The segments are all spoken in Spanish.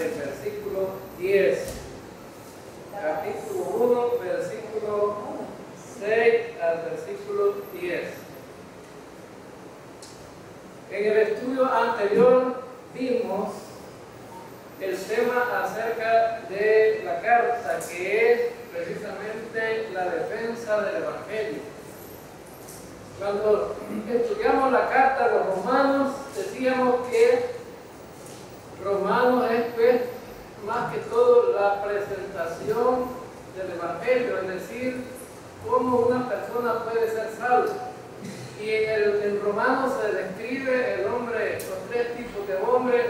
el versículo 10. Capítulo 1, versículo 6 al versículo 10. En el estudio anterior vimos el tema acerca de la carta, que es precisamente la defensa del Evangelio. Cuando estudiamos la carta a los romanos, decíamos que Romanos es pues más que todo la presentación del Evangelio, es decir, cómo una persona puede ser salva. Y en Romanos se describe el hombre, los tres tipos de hombre: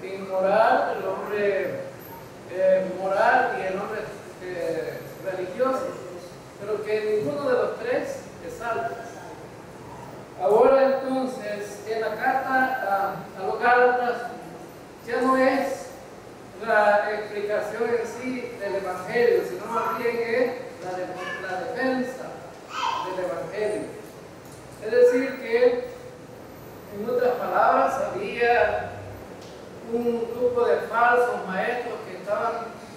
inmoral, el hombre moral y el hombre religioso, pero que ninguno de los tres es salvo. Ahora entonces, en la carta a los Gálatas ya no es la explicación en sí del Evangelio, sino más bien es la defensa del Evangelio. Es decir que, en otras palabras, había un grupo de falsos maestros que estaban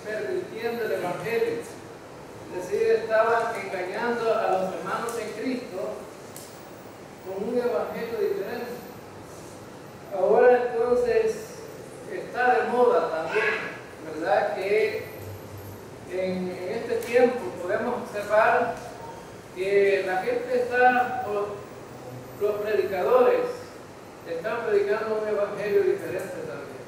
pervirtiendo el Evangelio, es decir, estaban engañando a los hermanos en Cristo con un Evangelio diferente. Ahora entonces está de moda también, ¿verdad?, que en este tiempo podemos observar que la gente está, los predicadores están predicando un evangelio diferente también.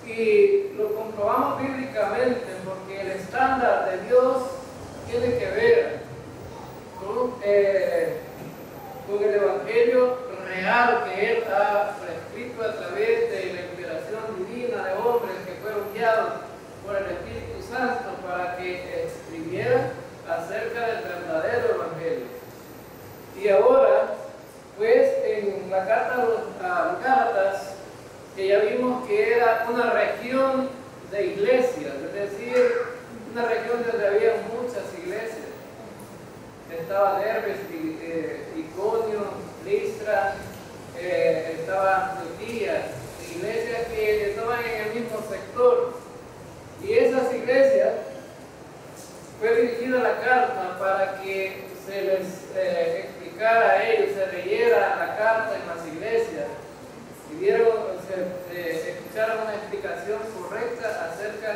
Y lo comprobamos bíblicamente porque el estándar de Dios tiene que ver con el evangelio real que Él ha prescrito a través de la inspiración divina de hombres que fueron guiados por el Espíritu Santo para que escribieran acerca del verdadero evangelio. Y ahora, pues, en la carta a los Gálatas, que ya vimos que era una región de iglesias, es decir, una región donde había muchas iglesias. Estaba Derbe, Iconio, Listra, estaba Antioquía, iglesias que estaban en el mismo sector. Y esas iglesias fue dirigida la carta para que se les explicara a ellos, se leyera la carta en las iglesias y se escuchara una explicación correcta acerca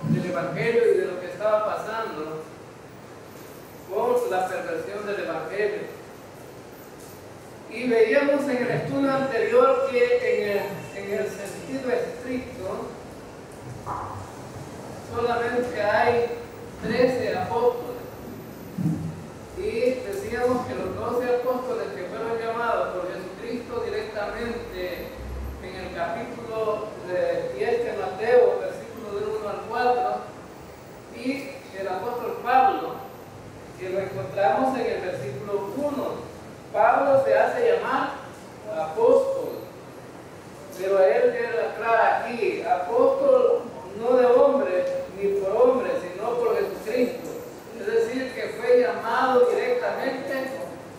del Evangelio y de lo que estaba pasando con la perversión del Evangelio. Y veíamos en el estudio anterior que en el sentido estricto solamente hay 13 apóstoles. Y decíamos que los 12 apóstoles que fueron llamados por Jesucristo directamente en el capítulo 10 de Mateo, versículos del 1 al 4, y el apóstol Pablo, que lo encontramos en el versículo 1. Pablo se hace llamar apóstol, pero él aclara aquí: apóstol no de hombre ni por hombre, sino por Jesucristo. Es decir, que fue llamado directamente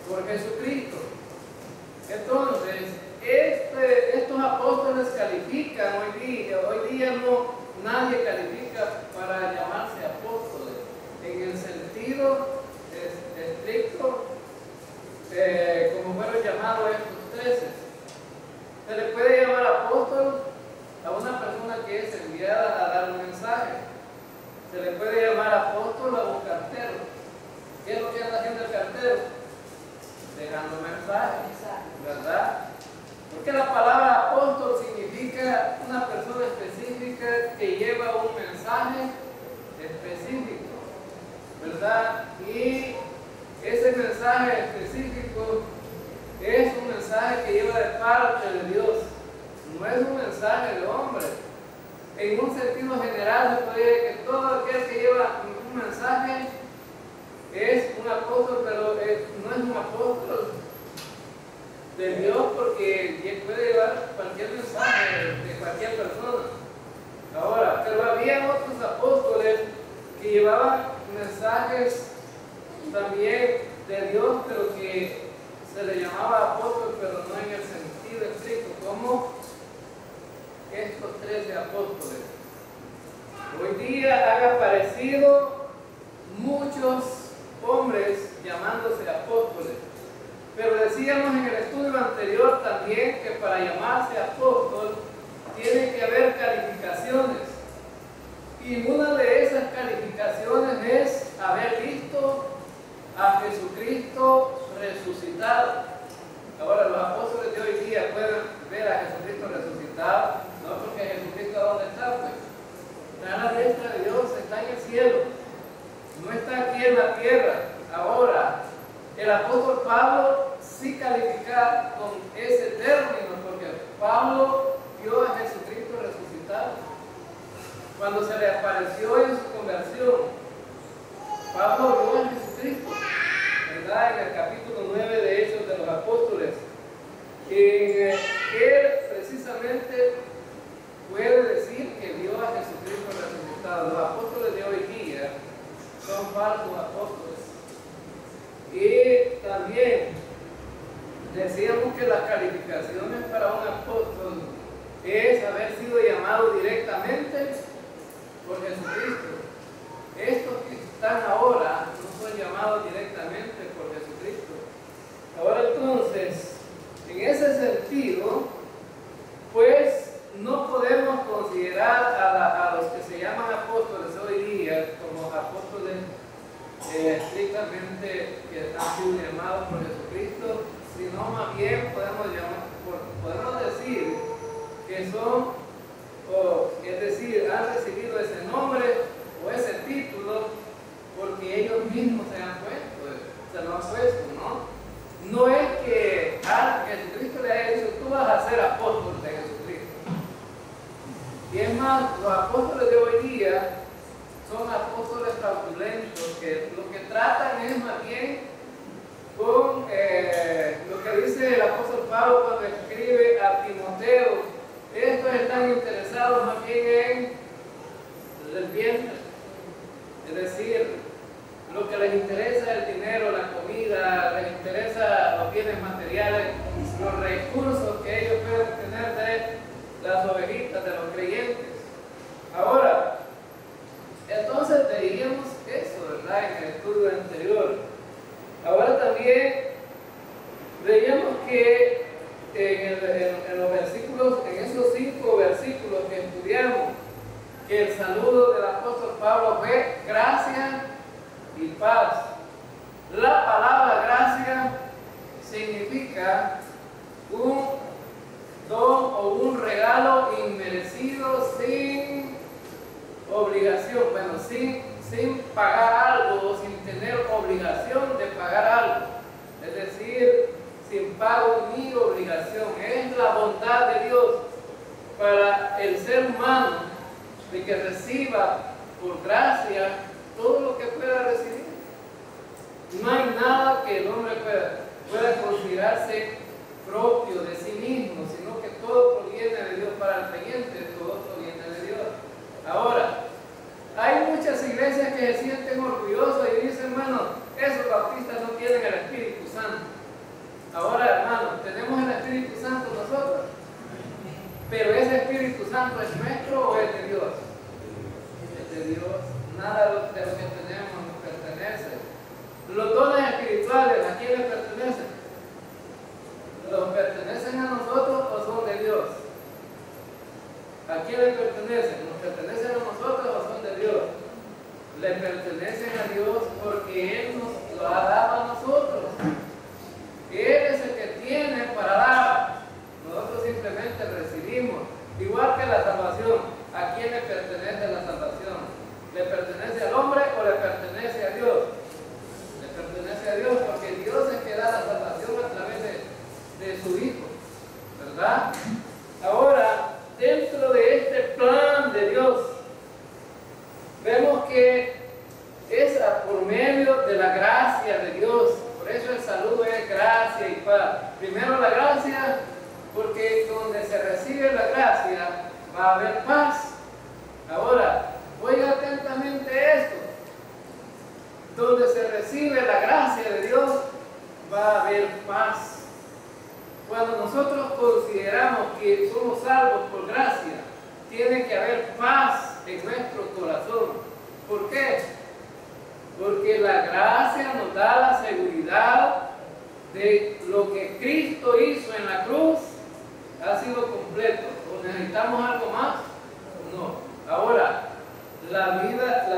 por Jesucristo. Entonces, estos apóstoles califican hoy día no, nadie califica para llamarse apóstoles en el sentido estricto, como fueron llamados estos 13. Se le puede llamar apóstol a una persona que es enviada a dar un mensaje. Se le puede llamar apóstol a un cartero. ¿Qué es lo que anda haciendo el cartero? Dejando mensajes, ¿verdad? Porque la palabra apóstol significa una persona específica que lleva un mensaje específico, ¿verdad? Y ese mensaje específico es un mensaje que lleva de parte de Dios, no es un mensaje de hombre. En un sentido general se puede decir que todo aquel que lleva un mensaje es un apóstol, pero no es un apóstol de Dios, porque puede llevar cualquier mensaje de cualquier persona. Ahora, pero había otros apóstoles que llevaban mensajes también de Dios, pero que se le llamaba apóstol, pero no en el sentido estricto, como aparecido muchos hombres llamándose apóstoles. Pero decíamos en el estudio anterior también que para llamarse apóstol tiene que haber calificaciones. Y una de esas calificaciones es haber visto a Jesucristo resucitado. Ahora los apóstoles de hoy día pueden ver a Jesucristo resucitado, no porque Jesucristo ¿dónde está? Pues está a la diestra de Dios, está en el cielo, no está aquí en la tierra. Ahora, el apóstol Pablo sí califica con ese término, porque Pablo vio a Jesucristo resucitado. Cuando se le apareció en su conversión, Pablo vio a Jesucristo, ¿verdad? En el capítulo 9 de Hechos de los Apóstoles, en él precisamente puede decir que vio a Jesucristo resucitado. Los apóstoles de hoy día son falsos apóstoles. Y también decíamos que las calificaciones para un apóstol es haber sido llamado directamente por Jesucristo. Estos que están ahora no son llamados directamente por Jesucristo. Ahora entonces, en ese sentido, pues no podemos considerar a los que se llaman apóstoles hoy día como apóstoles estrictamente que han sido llamados por Jesucristo, sino más bien podemos decir que son, es decir, han recibido ese nombre o ese título porque ellos mismos se lo han puesto, ¿no? No es que Jesucristo le haya dicho, tú vas a ser apóstol de Jesucristo. Y es más, los apóstoles de hoy día son apóstoles fraudulentos, que lo que tratan es más bien con lo que dice el apóstol Pablo cuando escribe a Timoteo. Estos están interesados más bien en el vientre, es decir, lo que les interesa es el dinero, la comida, les interesa los bienes materiales, los recursos que ellos pueden tener de las ovejitas, de los creyentes. Ahora, entonces veíamos eso, ¿verdad? En el estudio anterior. Ahora también veíamos que en los versículos, en esos 5 versículos que estudiamos, que el saludo del apóstol Pablo fue gracia y paz. La palabra gracia significa un don o un regalo inmerecido sin obligación, bueno, sin pagar algo o sin tener obligación de pagar algo, es decir, sin pago ni obligación. Es la bondad de Dios para el ser humano de que reciba por gracia todo lo que pueda recibir. No hay nada que el hombre pueda considerarse propio de sí mismo, sino que todo proviene de Dios. Para el creyente todo proviene de Dios. Ahora, hay muchas iglesias que se sienten orgullosas y dicen, hermano, esos bautistas no tienen el Espíritu Santo. Ahora, hermano, tenemos el Espíritu Santo nosotros, pero ese Espíritu Santo es nuestro o es de Dios. Es de Dios. Nada de lo que tenemos nos pertenece. Los dones espirituales, ¿a quién les pertenecen? ¿Los pertenecen a nosotros o son de Dios? ¿A quién le pertenecen? ¿Nos pertenecen a nosotros o son de Dios? Le pertenecen a Dios porque Él nos lo ha dado a nosotros. Él es el que tiene para dar. Nosotros simplemente recibimos. Igual que la salvación. ¿A quién le pertenece la salvación? ¿Le pertenece al hombre o le pertenece a Dios? Le pertenece a Dios porque Dios es el que da la salvación a través de su Hijo, ¿verdad? Ahora, dentro de este plan de Dios, vemos que es por medio de la gracia de Dios. Por eso el saludo es gracia y paz. Primero la gracia, porque donde se recibe la gracia va a haber paz. Ahora, oiga atentamente esto. Donde se recibe la gracia de Dios va a haber paz. Cuando nosotros consideramos que somos salvos por gracia, tiene que haber paz en nuestro corazón. ¿Por qué? Porque la gracia nos da la seguridad de lo que Cristo hizo en la cruz ha sido completo. ¿O necesitamos algo más? No. Ahora, la vida,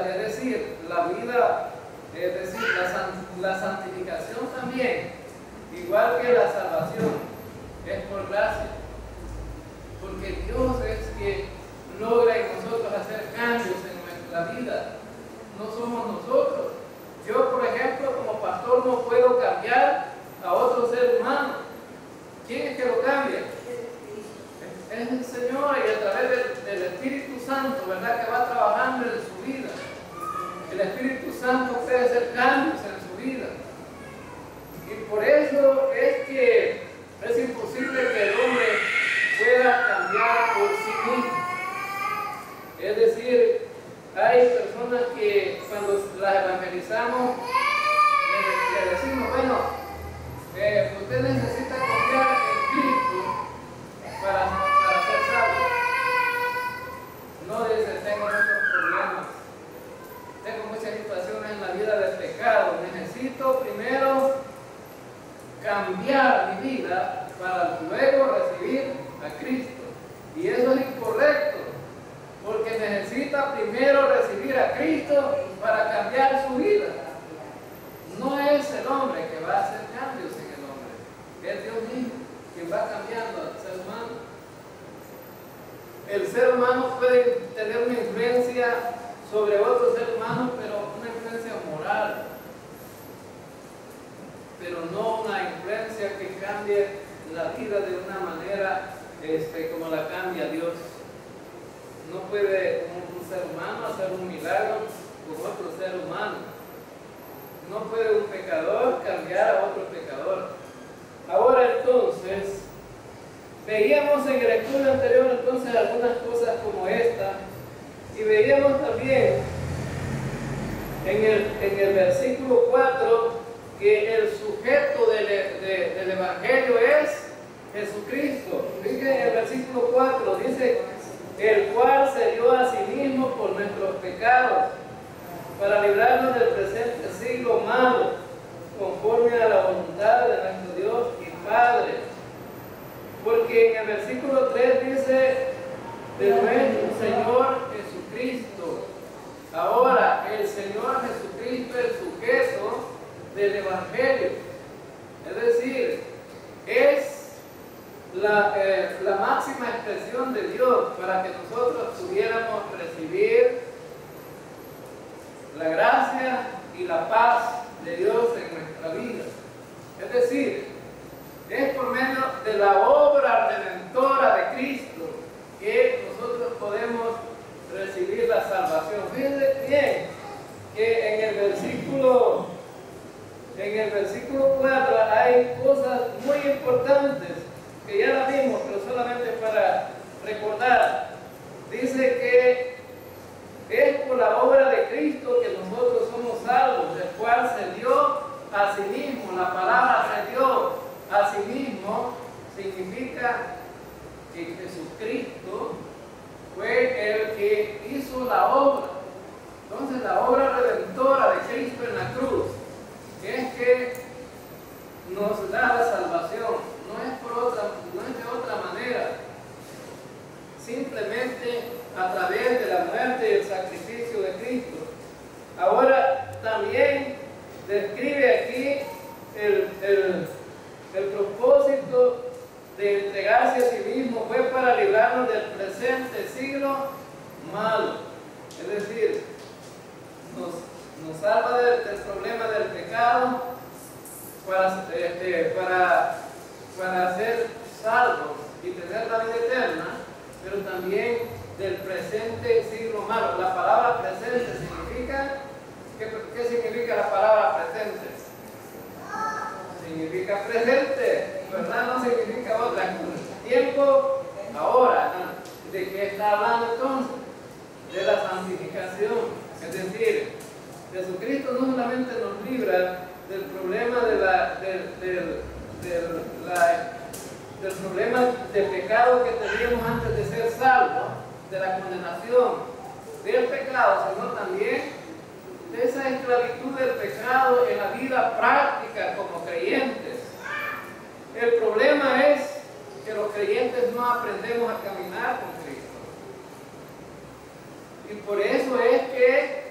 la santificación también, igual que la salvación, es por gracia. Porque Dios es que logra en nosotros hacer cambios en nuestra vida. No somos nosotros. Yo, por ejemplo, como pastor no puedo cambiar a otro ser humano. ¿Quién es que lo cambia? Es el Señor, y a través del Espíritu Santo, ¿verdad?, que va trabajando en su vida. El Espíritu Santo puede hacer cambios en su vida. Y por eso es que es imposible que el hombre pueda cambiar por sí mismo. Es decir, hay personas que cuando las evangelizamos le decimos, bueno, usted necesita confiar en Cristo para ser salvo. No dice, tengo muchos problemas, tengo muchas situaciones en la vida de pecado, necesito primero cambiar mi vida para luego recibir a Cristo. Y eso es incorrecto, porque necesita primero recibir a Cristo para cambiar su vida. No es el hombre que va a hacer cambios en el hombre, es Dios mismo quien va cambiando al ser humano. El ser humano puede tener una influencia sobre otro ser humano, pero una influencia moral, pero no una influencia que cambie la vida de una manera como la cambia Dios. No puede un ser humano hacer un milagro con otro ser humano. No puede un pecador cambiar a otro pecador. Ahora entonces, veíamos en el estudio anterior entonces algunas cosas como esta, y veíamos también en el versículo 4 que el sujeto del Evangelio es Jesucristo. Fíjense en el versículo 4, dice, el cual se dio a sí mismo por nuestros pecados, para librarnos del presente siglo malo, conforme a la voluntad de nuestro Dios y Padre. Porque en el versículo 3 dice, de nuestro Señor Jesucristo. Ahora, el Señor Jesucristo es el sujeto del Evangelio. Es decir, es la máxima expresión de Dios para que nosotros pudiéramos recibir la gracia y la paz de Dios en nuestra vida. Es decir, es por medio de la obra redentora de Cristo que nosotros podemos recibir la salvación. Fíjense bien que en el versículo 4 hay cosas muy importantes que ya las vimos, pero solamente para recordar. Dice que es por la obra de Cristo que nosotros somos salvos, el cual se dio a sí mismo. La palabra se dio a sí mismo significa que Jesucristo fue el que hizo la obra. Entonces la obra redentora de Cristo en la cruz es que nos da la salvación. No es de otra manera. Simplemente a través de la muerte y el sacrificio de Cristo. Ahora también describe aquí el propósito de entregarse a sí mismo fue para librarnos del presente siglo malo. Es decir, nos salva del problema del pecado para ser salvos y tener la vida eterna, pero también del presente siglo malo. La palabra presente significa, ¿qué significa la palabra presente? Significa presente, ¿verdad? No significa otra cosa. Tiempo, ahora. ¿De qué está hablando entonces? De la santificación. Es decir, Jesucristo no solamente nos libra del problema del problema de pecado que teníamos antes de ser salvos, de la condenación del pecado, sino también de esa esclavitud del pecado en la vida práctica como creyentes. El problema es que los creyentes no aprendemos a caminar con Cristo. Y por eso es que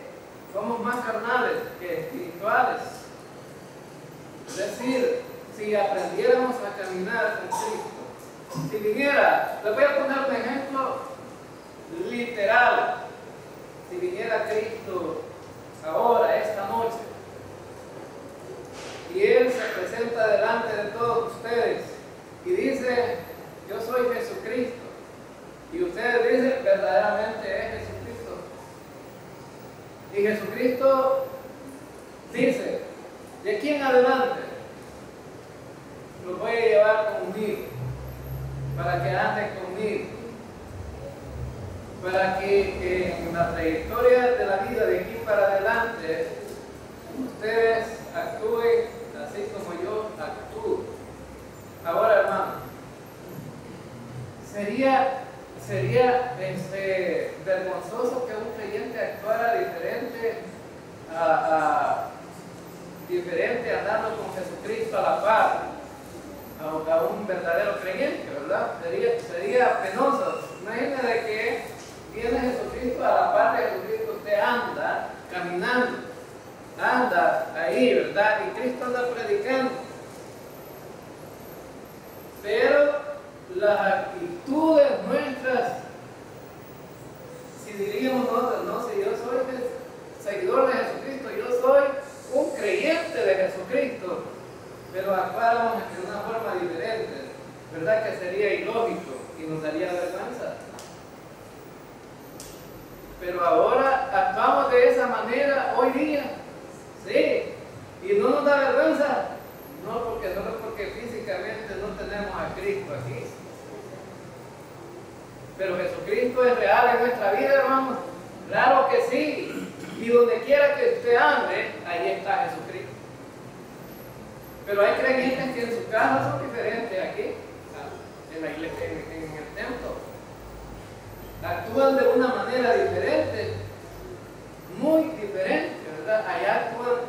somos más carnales que espirituales. Es decir, si aprendiéramos a caminar con Cristo, si viniera, les voy a poner un ejemplo literal, si viniera Cristo ahora, esta noche, y Él se presenta delante de todos ustedes y dice, yo soy Jesucristo, y ustedes dicen, verdaderamente es Jesucristo, y Jesucristo dice, de aquí en adelante los voy a llevar conmigo, para que anden conmigo, para que en la trayectoria de la vida de aquí para adelante ustedes actúen así como yo actúo. Ahora, hermano, sería vergonzoso que un creyente actuara diferente andando con Jesucristo a la par a un verdadero creyente, ¿verdad? Sería penoso. Imagínate que viene Jesucristo a la par de Jesucristo, usted anda caminando, anda ahí, ¿verdad? Y Cristo anda predicando. Pero las actitudes nuestras, si diríamos nosotros, no, si yo soy seguidor de Jesucristo, yo soy un creyente de Jesucristo, pero actuáramos de una forma diferente, ¿verdad? Que sería ilógico y nos daría vergüenza. Pero ahora actuamos de esa manera hoy día, sí, y no nos da vergüenza, solo porque físicamente no tenemos a Cristo aquí. Pero Jesucristo es real en nuestra vida, hermanos. Claro que sí. Y donde quiera que usted ande, ahí está Jesucristo. Pero hay creyentes que en su casa son diferentes aquí, en la iglesia, en el templo. Actúan de una manera diferente, muy diferente, ¿verdad? Allá actúan,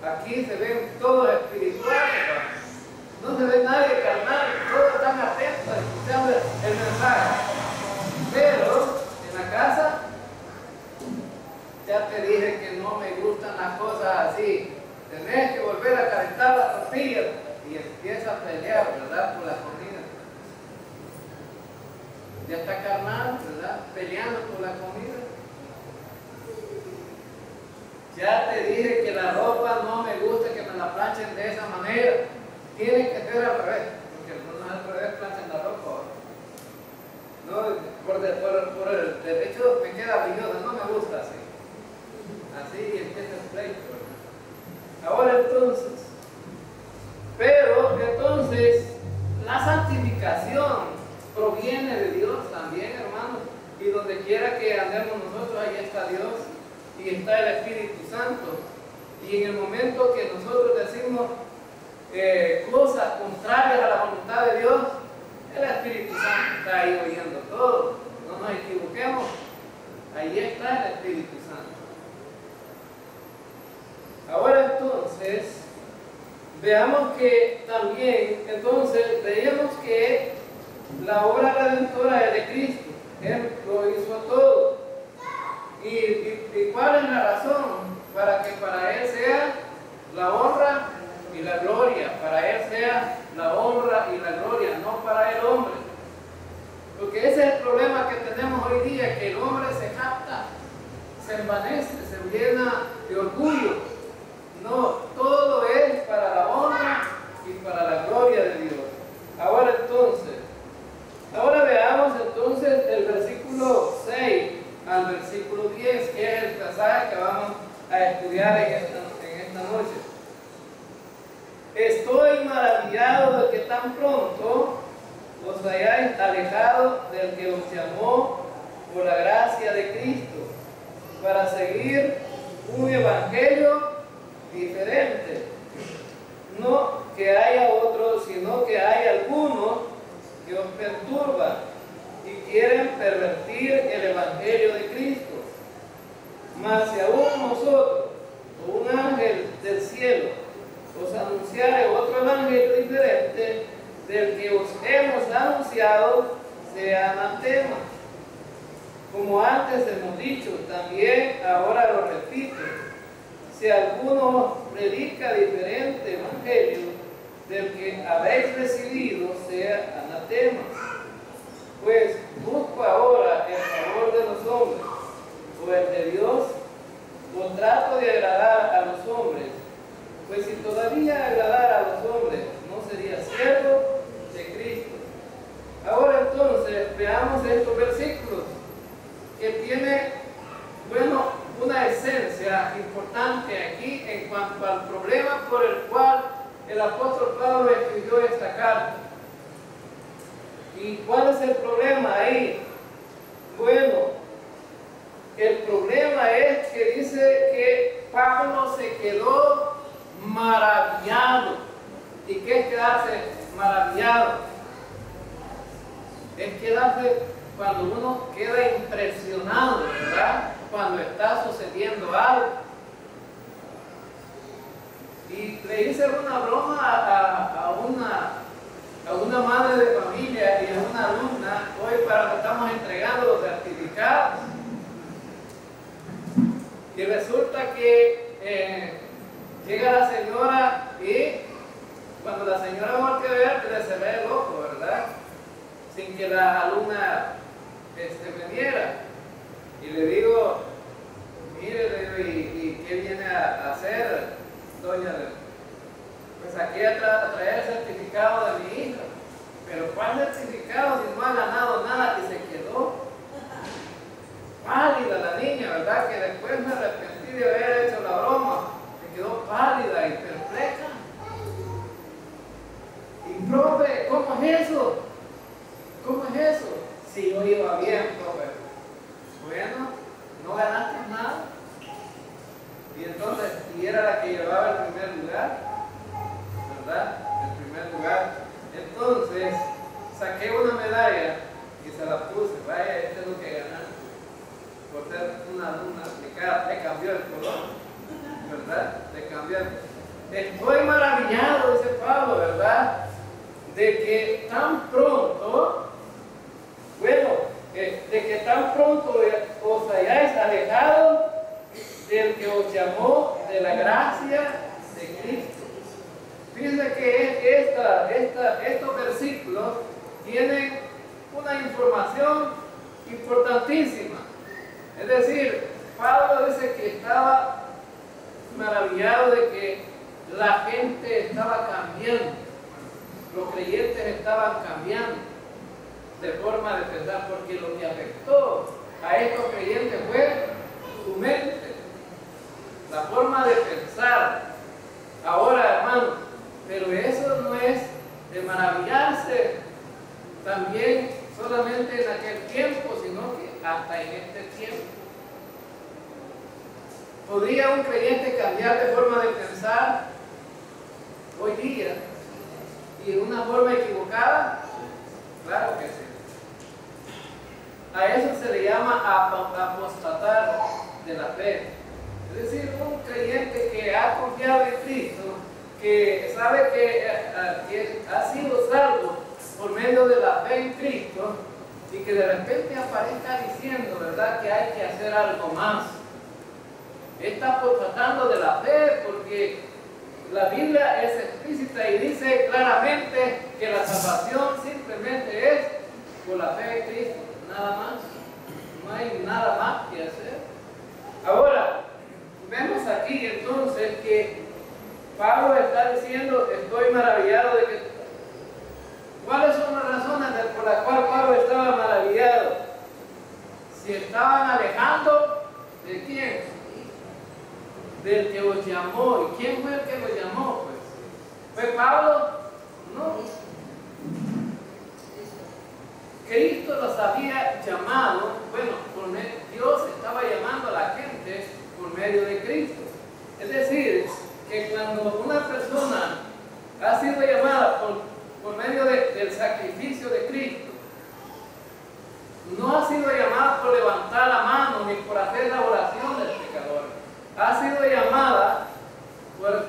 aquí se ven todos espirituales, no se ve nadie carnal, todos están atentos escuchando el mensaje. Pero en la casa, ya te dije que no me gustan las cosas así. Tenés que volver a calentar las tortillas y empieza a pelear, ¿verdad? Por la comida. Ya está carnal, ¿verdad? Peleando por la comida. Ya te dije que la ropa no me gusta que me la planchen de esa manera. Tiene que ser al revés, porque no al revés planchan la ropa. No, por el derecho me queda brillosa, no me gusta así. Así empieza el pleito, ¿verdad? Ahora entonces, la santificación proviene de Dios también, hermanos, y donde quiera que andemos nosotros, ahí está Dios y está el Espíritu Santo. Y en el momento que nosotros decimos cosas contrarias a la voluntad de Dios, el Espíritu Santo está ahí oyendo todo. No nos equivoquemos, ahí está el Espíritu Santo. Ahora entonces, veamos que también, veíamos que la obra redentora es de Cristo. Él lo hizo todo. ¿Y cuál es la razón? Para que para Él sea la honra y la gloria. Para Él sea la honra y la gloria, no para el hombre. Porque ese es el problema que tenemos hoy día, que el hombre se jacta, se envanece, se llena de orgullo. No, todo es para la honra y para la gloria de Dios. Ahora veamos entonces el versículo 6 al versículo 10, que es el pasaje que vamos a estudiar en esta noche. Estoy maravillado de que tan pronto os hayáis alejado del que os llamó por la gracia de Cristo, para seguir un evangelio diferente. No que haya otro, sino que hay algunos que os perturban y quieren pervertir el evangelio de Cristo. Mas si aún nosotros del cielo os anunciare otro evangelio diferente del que os hemos anunciado, sea anatema. Como antes hemos dicho, también ahora lo repito: si alguno predica diferente evangelio del que habéis recibido, sea anatema. Pues busco ahora el favor de los hombres o el de Dios, o trato de agradar a los hombres. Pues si todavía agradara a los hombres, no sería siervo de Cristo. Ahora entonces veamos estos versículos que tienen, bueno, una esencia importante aquí en cuanto al problema por el cual el apóstol Pablo escribió esta carta. ¿Y cuál es el problema ahí? Bueno, el problema es que dice que Pablo se quedó maravillado. ¿Y qué es quedarse maravillado? Es quedarse cuando uno queda impresionado, ¿verdad? Cuando está sucediendo algo. Y le hice una broma a una madre de familia y a una alumna hoy para que estamos entregando los certificados. Y resulta que llega la señora y cuando la señora voltea a ver, se ve loco, ¿verdad? Sin que la alumna me viera. Y le digo, mire, le digo, ¿y qué viene a hacer, doña? Pues aquí a traer el certificado de mi hija. Pero ¿cuál certificado si no ha ganado nada? Y se quedó pálida la niña, ¿verdad? Que después me arrepentí de haber hecho la broma. Se quedó pálida y perpleja. Y profe, ¿cómo es eso? ¿Cómo es eso? Si yo iba bien, profe. Bueno, no ganaste nada. Y entonces, y era la que llevaba el primer lugar, ¿verdad? El primer lugar. Entonces, saqué una medalla y se la puse. Vaya, este es lo que ganaste. Por ser una alumna aplicada, le cambió el color, ¿verdad? Le cambió. Estoy maravillado, dice Pablo, ¿verdad? De que tan pronto, bueno, de que tan pronto os hayáis alejado del que os llamó de la gracia de Cristo. Fíjense que estos versículos tienen una información importantísima. Es decir, Pablo dice que estaba maravillado de que la gente estaba cambiando, los creyentes estaban cambiando de forma de pensar, porque lo que afectó a estos creyentes fue su mente, la forma de pensar. Ahora, hermanos, pero eso no es de maravillarse también solamente en aquel tiempo, sino que hasta en este tiempo. ¿Podría un creyente cambiar de forma de pensar hoy día y en una forma equivocada? Claro que sí. A eso se le llama apostatar de la fe. Es decir, un creyente que ha confiado en Cristo, que sabe que ha sido salvo por medio de la fe en Cristo, y que de repente aparezca diciendo, ¿verdad?, que hay que hacer algo más. Está apostatando de la fe, porque la Biblia es explícita y dice claramente que la salvación simplemente es por la fe en Cristo, nada más. No hay nada más que hacer. Ahora, vemos aquí entonces que Pablo está diciendo, estoy maravillado de que... ¿Cuáles son las razones por las cuales Pablo estaba maravillado? Si estaban alejando, ¿de quién? Del que os llamó. ¿Y quién fue el que los llamó? Pues, ¿fue Pablo? No. Cristo los había llamado, bueno, Dios estaba llamando a la gente por medio de Cristo. Es decir, que cuando una persona ha sido llamada por medio del sacrificio de Cristo, no ha sido llamada por levantar la mano ni por hacer la oración del pecador. Ha sido llamada por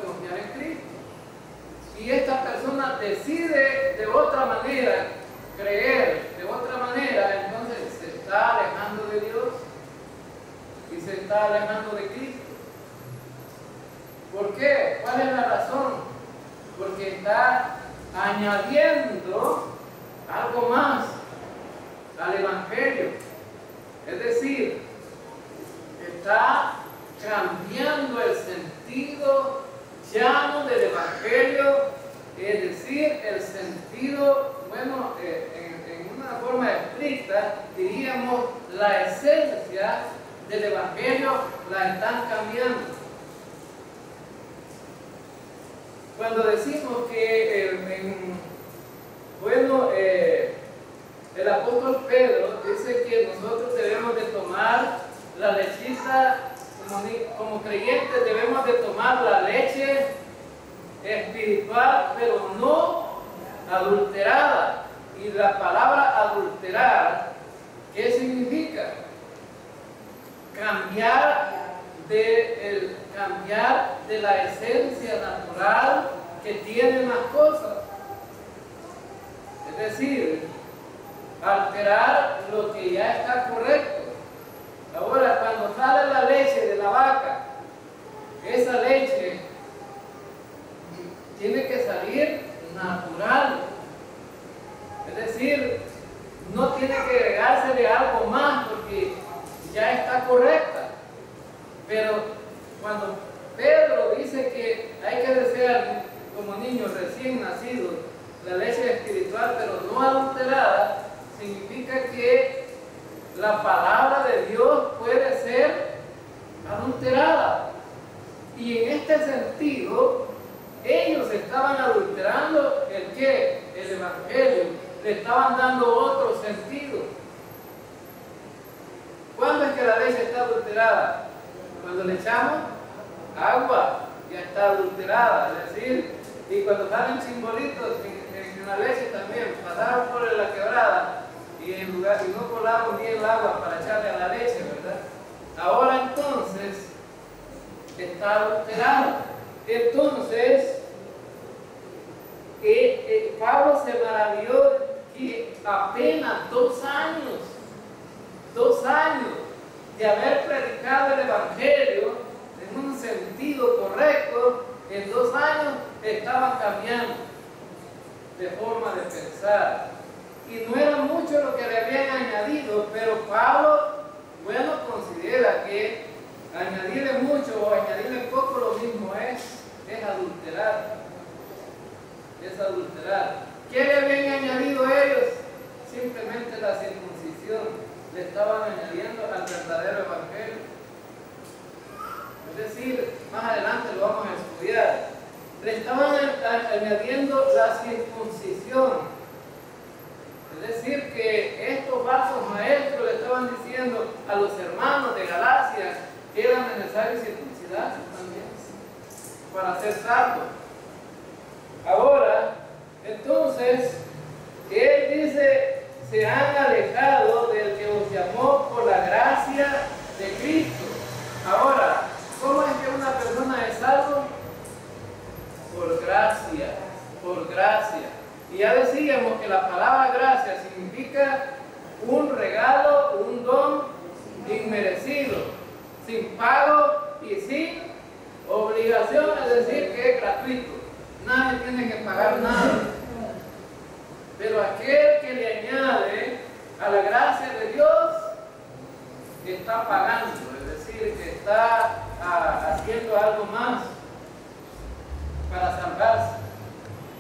está alejando de Cristo. ¿Por qué? ¿Cuál es la razón? Porque está añadiendo algo más al Evangelio. Es decir, está cambiando el sentido llano del Evangelio, es decir, el sentido, bueno, en una forma estricta, diríamos, la esencia del Evangelio la están cambiando. Cuando decimos que, el apóstol Pedro dice que nosotros debemos de tomar la lechita, como creyentes debemos de tomar la leche espiritual, pero no adulterada. Y la palabra adulterar, ¿qué significa? Cambiar de la esencia natural que tienen las cosas. Es decir, alterar lo que ya está correcto. Ahora, cuando sale la leche de la vaca, esa leche tiene que salir natural. Es decir, no tiene que agregársele algo más porque ya está correcta. Pero cuando Pedro dice que hay que desear como niños recién nacidos la leche espiritual pero no adulterada, significa que la palabra de Dios puede ser adulterada. Y en este sentido, ellos estaban adulterando el ¿qué? El Evangelio. Le estaban dando otro sentido. ¿Cuándo es que la leche está adulterada? Cuando le echamos agua, ya está adulterada. Es decir, y cuando salen chimbolitos en la leche también, pasaron por la quebrada y no colamos bien el agua para echarle a la leche, ¿verdad? Ahora entonces está adulterada. Entonces, Pablo se maravilló que apenas 2 años de haber predicado el Evangelio en un sentido correcto, en 2 años estaban cambiando de forma de pensar. Y no era mucho lo que le habían añadido, pero Pablo, bueno, considera que añadirle mucho o añadirle poco lo mismo es adulterar. Es adulterar. ¿Qué le habían añadido ellos? Simplemente la circuncisión. Le estaban añadiendo al verdadero Evangelio. Es decir, más adelante lo vamos a estudiar. Le estaban añadiendo la circuncisión. Es decir, que estos falsos maestros le estaban diciendo a los hermanos de Galacia que era necesario circuncidarse también para ser salvos. Ahora, entonces, él dice, se han alejado del que os llamó por la gracia de Cristo. Ahora, ¿cómo es que una persona es salvo? Por gracia, por gracia. Y ya decíamos que la palabra gracia significa un regalo, un don inmerecido, sin pago y sin obligación, es decir, que es gratuito. Nadie tiene que pagar nada. Pero aquel que le añade a la gracia de Dios está pagando, es decir, que está haciendo algo más para salvarse.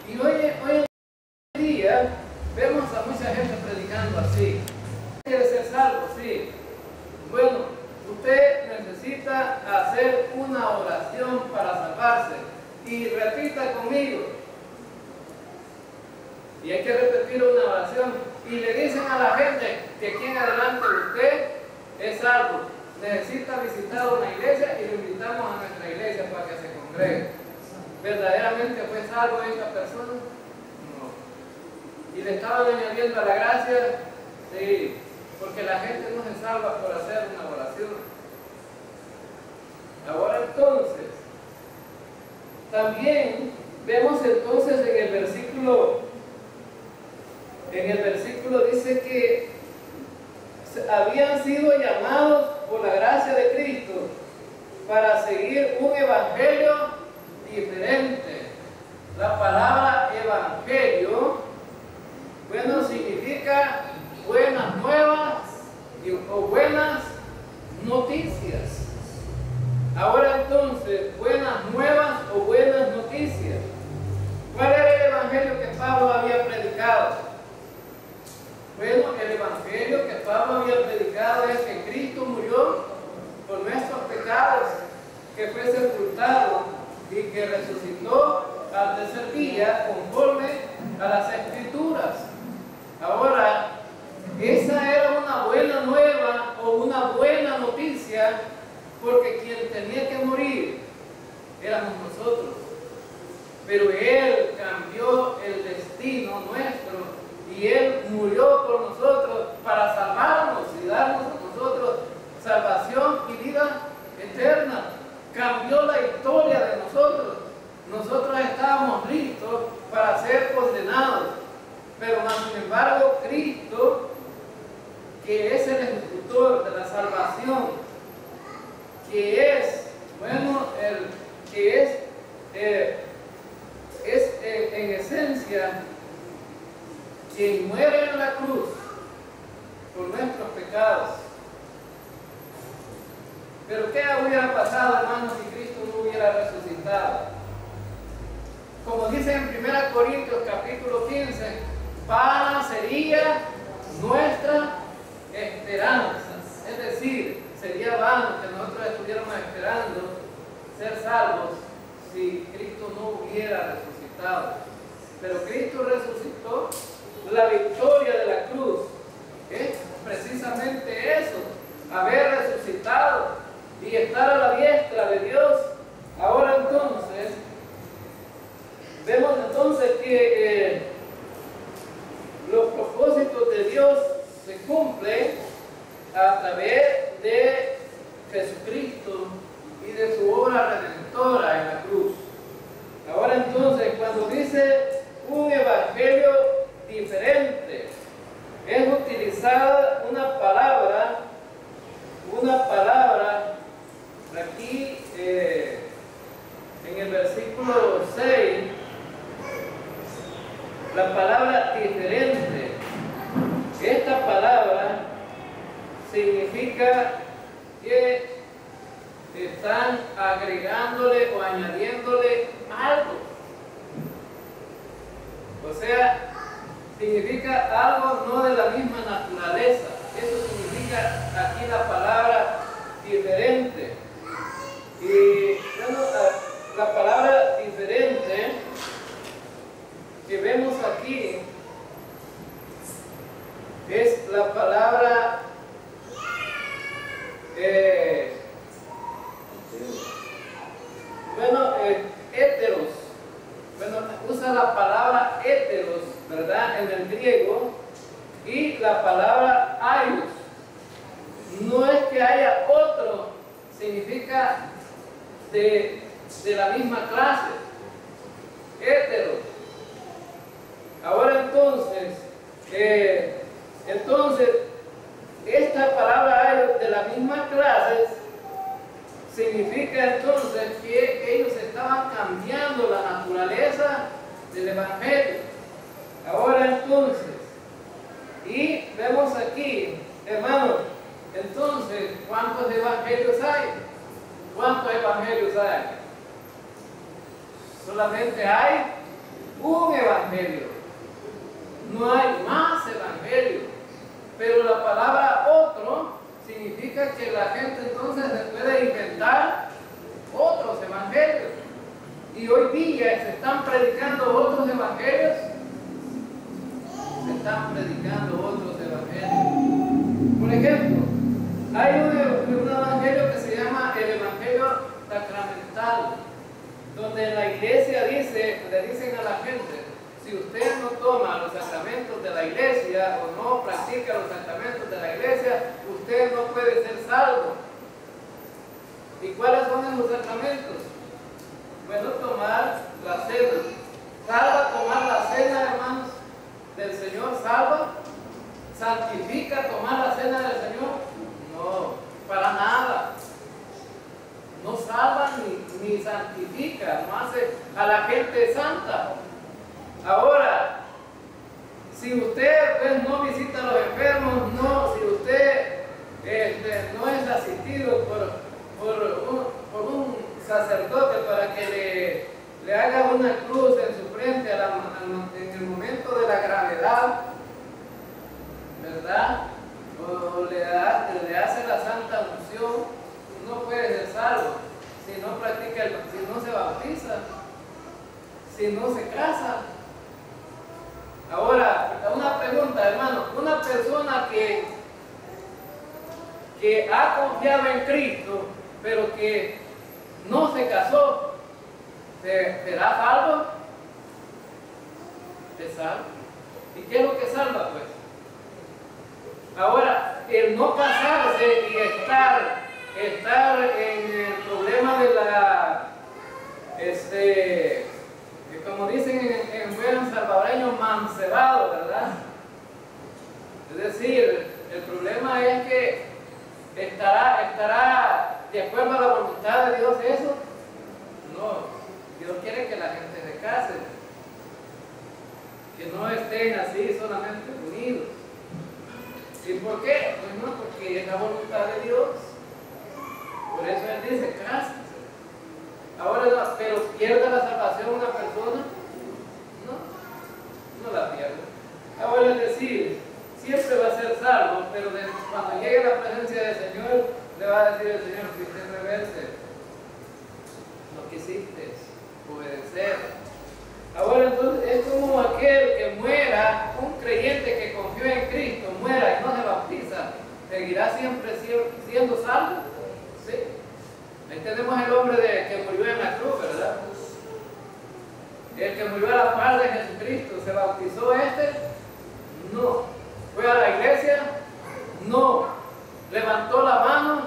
Y hoy en día vemos a mucha gente predicando así. ¿Quiere ser salvo? Sí. Bueno, usted necesita hacer una oración para salvarse. Y repita conmigo. Y hay que repetir una oración. Y le dicen a la gente que aquí en adelante usted es salvo. Necesita visitar una iglesia y lo invitamos a nuestra iglesia para que se congregue. ¿Verdaderamente fue salvo esta persona? No. ¿Y le estaban añadiendo a la gracia? Sí. Porque la gente no se salva por hacer una oración. Ahora entonces, también vemos entonces en el versículo dice que habían sido llamados por la gracia de Cristo para seguir un evangelio diferente. La palabra evangelio, bueno, significa buenas nuevas o buenas noticias. Ahora entonces, buenas nuevas o buenas noticias. ¿Cuál era el evangelio que Pablo había predicado? Bueno, el evangelio que Pablo había predicado es que Cristo murió por nuestros pecados, que fue sepultado y que resucitó al tercer día conforme a las Escrituras. Ahora, esa era una buena nueva o una buena noticia, porque quien tenía que morir éramos nosotros. Pero Él cambió el destino nuestro y Él murió por nosotros para salvarnos y darnos a nosotros salvación y vida eterna. Cambió la historia de nosotros. Nosotros estábamos listos para ser condenados, pero más sin embargo Cristo, que es el ejecutor de la salvación, que es, bueno, que es en esencia quien muere en la cruz por nuestros pecados. Pero ¿qué hubiera pasado, hermanos, si Cristo no hubiera resucitado? Como dice en 1 Corintios capítulo 15, vana sería nuestra esperanza. Es decir, sería vano que nosotros estuviéramos esperando ser salvos si Cristo no hubiera resucitado. Pero Cristo resucitó. La victoria de la cruz es precisamente eso, haber resucitado y estar a la diestra de Dios. Ahora entonces, vemos entonces que los propósitos de Dios se cumplen a través de Jesucristo y de su obra redentora en la cruz. Ahora entonces, cuando dice un evangelio diferente, es utilizada una palabra aquí en el versículo 6, la palabra diferente. Esta palabra significa que están agregándole o añadiéndole algo. O sea, significa algo no de la misma naturaleza. Eso significa aquí la palabra diferente. Y bueno, la palabra diferente que vemos aquí es la palabra héteros. Bueno, usa la palabra héteros, ¿verdad? En el griego, y la palabra aios. No es que haya otro, significa de la misma clase. Héteros. Ahora entonces, esta palabra aios de la misma clase significa entonces que ellos estaban cambiando la naturaleza del evangelio. Ahora entonces, y vemos aquí, hermanos, entonces, ¿cuántos evangelios hay? ¿Cuántos evangelios hay? Solamente hay un evangelio. No hay más evangelios. Pero la palabra otro significa que la gente entonces se puede inventar otros evangelios. Y hoy día se están predicando otros evangelios. Se están predicando otros evangelios. Por ejemplo, hay un evangelio que se llama el evangelio sacramental, donde en la iglesia le dicen a la gente: si usted no toma los sacramentos de la iglesia o no practica los sacramentos de la iglesia, usted no puede ser salvo. ¿Y cuáles son esos sacramentos? Bueno, tomar la cena. ¿Salva tomar la cena, hermanos, del Señor? ¿Salva? ¿Santifica tomar la cena del Señor? No, para nada. no salva ni santifica, no hace a la gente santa. Ahora, si usted pues, no visita a los enfermos, no, si usted no es asistido por un sacerdote para que le haga una cruz en su frente en el momento de la gravedad, ¿verdad? O le hace la santa unción, no puede ser salvo si no practica, si no se bautiza, si no se casa. Ahora, una pregunta, hermano, una persona que ha confiado en Cristo, pero que no se casó, ¿será salvo? ¿Es salvo? ¿Y qué es lo que salva, pues? Ahora, el no casarse y estar en el problema de la, como dicen en buen salvadoreño, mancebado, ¿verdad? Es decir, el problema es que estará de acuerdo a la voluntad de Dios eso. No, Dios quiere que la gente se case, que no estén así solamente unidos. ¿Y por qué? Pues no, porque es la voluntad de Dios. Por eso Él dice, cásense. Ahora, pero ¿pierde la salvación una persona? No la pierde. Ahora es decir, siempre va a ser salvo, pero cuando llegue a la presencia del Señor, le va a decir el Señor, fuiste rebelde, no quisiste obedecer. Ahora entonces es como aquel que muera, un creyente que confió en Cristo, muera y no se bautiza, ¿seguirá siempre siendo salvo? Sí. Ahí tenemos el hombre que murió en la cruz, ¿verdad? El que murió a la par de Jesucristo, ¿se bautizó No. ¿Fue a la iglesia? No. ¿Levantó la mano?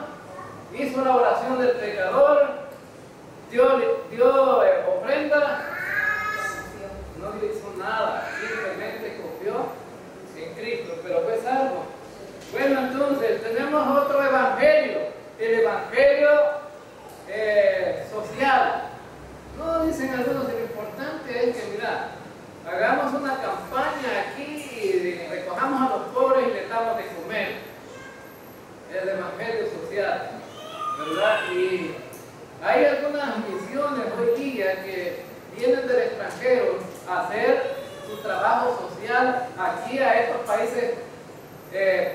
¿Hizo la oración del pecador? ¿Dio ofrenda? No hizo nada, simplemente confió en Cristo, pero fue salvo. Bueno, entonces tenemos otro evangelio, el evangelio social. No, dicen algunos, lo importante es que, mira, hagamos una campaña aquí y recojamos a los pobres y les damos de comer. El evangelio social, ¿verdad? Y hay algunas misiones hoy día que vienen del extranjero a hacer su trabajo social aquí a estos países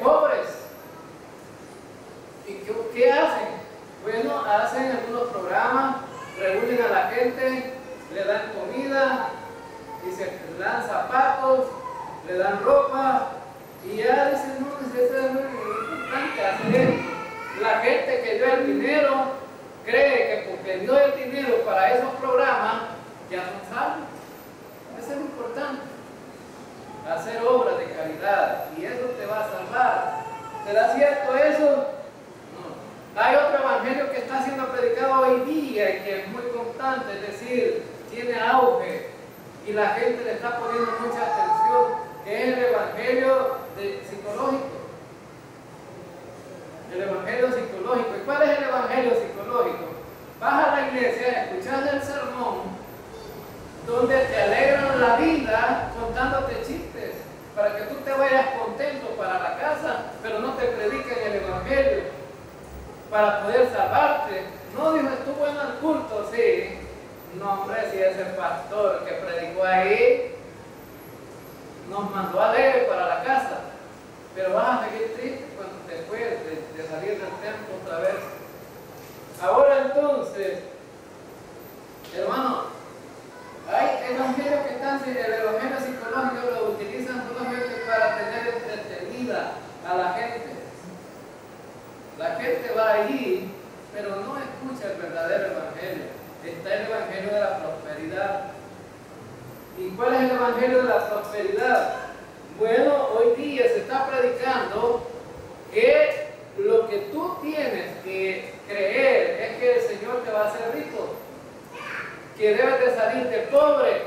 pobres. ¿Y qué hacen? Bueno, hacen algunos programas, reúnen a la gente, le dan comida, y le dan zapatos, le dan ropa, y ya dicen, no, eso es muy importante hacer esto. La gente que dio el dinero cree que porque dio el dinero para esos programas, ya son salvos. Eso es importante. Hacer obras de caridad, y eso te va a salvar. ¿Será cierto eso? No. Hay otro evangelio que está siendo predicado hoy día y que es muy constante, es decir, tiene auge y la gente le está poniendo mucha atención, que es el evangelio psicológico. El evangelio psicológico. ¿Y cuál es el evangelio psicológico? Vas a la iglesia, escuchas el sermón, donde te alegran la vida contándote chistes, para que tú te vayas contento para la casa, pero no te prediquen el evangelio para poder salvarte. No, dijo, estuvo en el culto, sí. No, hombre, si ese pastor que predicó ahí nos mandó alegre para la casa, pero vas a seguir triste después de salir del templo otra vez. Ahora entonces, hermano, hay evangelios que están, el evangelio psicológico lo utilizan solamente para tener entretenida a la gente. La gente va allí, pero no escucha el verdadero evangelio. Está el evangelio de la prosperidad. ¿Y cuál es el evangelio de la prosperidad? Bueno, hoy día se está predicando que lo que tú tienes que creer es que el Señor te va a hacer rico, que debes de salir de pobre,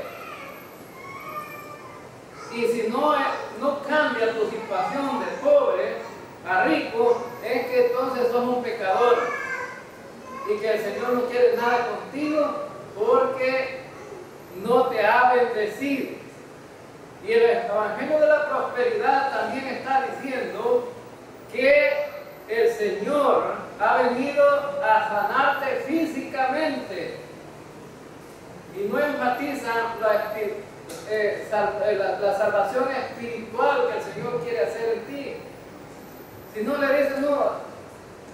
y si no cambia tu situación de pobre a rico, es que entonces sos un pecador. y que el Señor no quiere nada contigo porque no te ha bendecido. Y el Evangelio de la Prosperidad también está diciendo que el Señor ha venido a sanarte físicamente, y no enfatiza la salvación espiritual que el Señor quiere hacer en ti, sino le dice, no,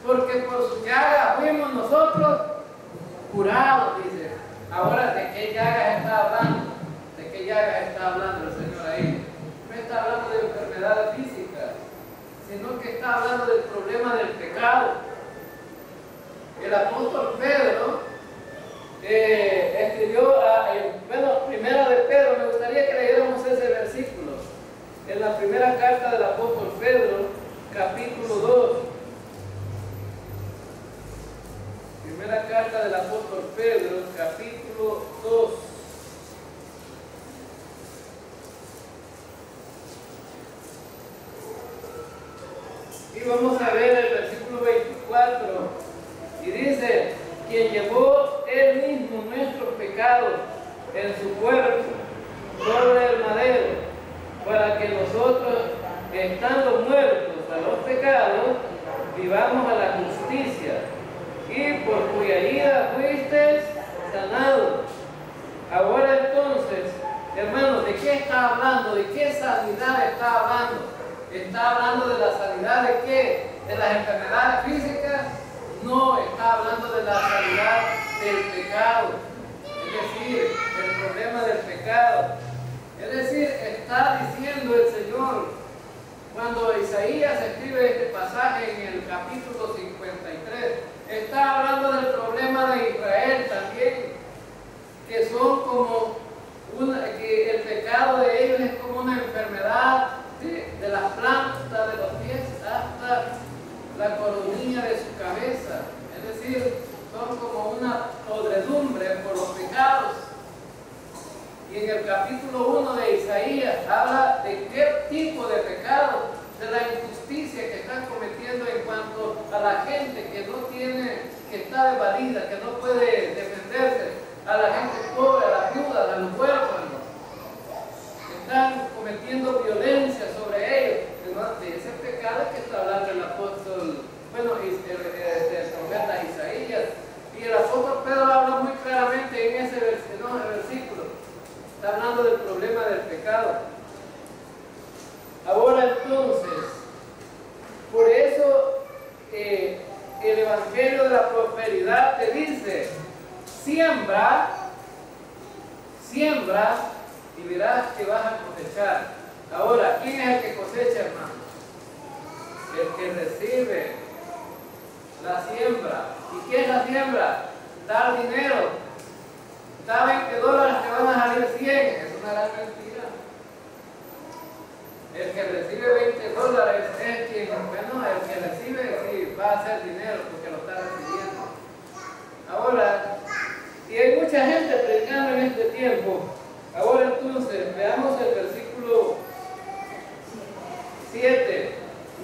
porque por su llaga fuimos nosotros curados, dice. Ahora, ¿de qué llagas está hablando? ¿De qué llagas está hablando el Señor ahí? No está hablando de enfermedades físicas, sino que está hablando del problema del pecado. El apóstol Pedro escribió, primera de Pedro, me gustaría que leyéramos ese versículo, en la primera carta del apóstol Pedro, capítulo 2. Primera carta del apóstol Pedro, capítulo 2. Y vamos a ver el versículo 24. Y dice, quien llevó él mismo nuestros pecados en su cuerpo sobre el madero, para que nosotros, estando muertos a los pecados, vivamos a la justicia, y por cuya herida fuiste sanados. Ahora entonces, hermanos, ¿de qué está hablando? ¿De qué sanidad está hablando? ¿Está hablando de la sanidad de qué? ¿De las enfermedades físicas? No, está hablando de la sanidad del pecado, es decir, el problema del pecado. Es decir, está diciendo el Señor, cuando Isaías escribe este pasaje en el capítulo 53, está hablando del problema de Israel también, que son como que el pecado de ellos es como una enfermedad de la planta de los pies hasta la coronilla de su cabeza. Es decir, son como una podredumbre por los pecados. Y en el capítulo 1 de Isaías habla de qué tipo de pecado, de la injusticia que están cometiendo en cuanto a la gente que no tiene, que está evadida, que no puede defenderse, a la gente pobre, a las viudas, a los huérfanos. Están cometiendo violencia sobre ellos. De ese pecado que está hablando el apóstol, el profeta Isaías. Y el apóstol Pedro habla muy claramente en ese versículo. Está hablando del problema del pecado. Ahora entonces, por eso el Evangelio de la Prosperidad te dice, siembra, y verás que vas a cosechar. Ahora, ¿quién es el que cosecha, hermano? El que recibe la siembra. ¿Y qué es la siembra? Dar dinero. Da $20, te van a salir 100. Es una gran mentira. El que recibe $20 es quien, el que recibe sí va a hacer dinero porque lo está recibiendo. Ahora, y hay mucha gente predicando en este tiempo. Ahora entonces, veamos el versículo 7.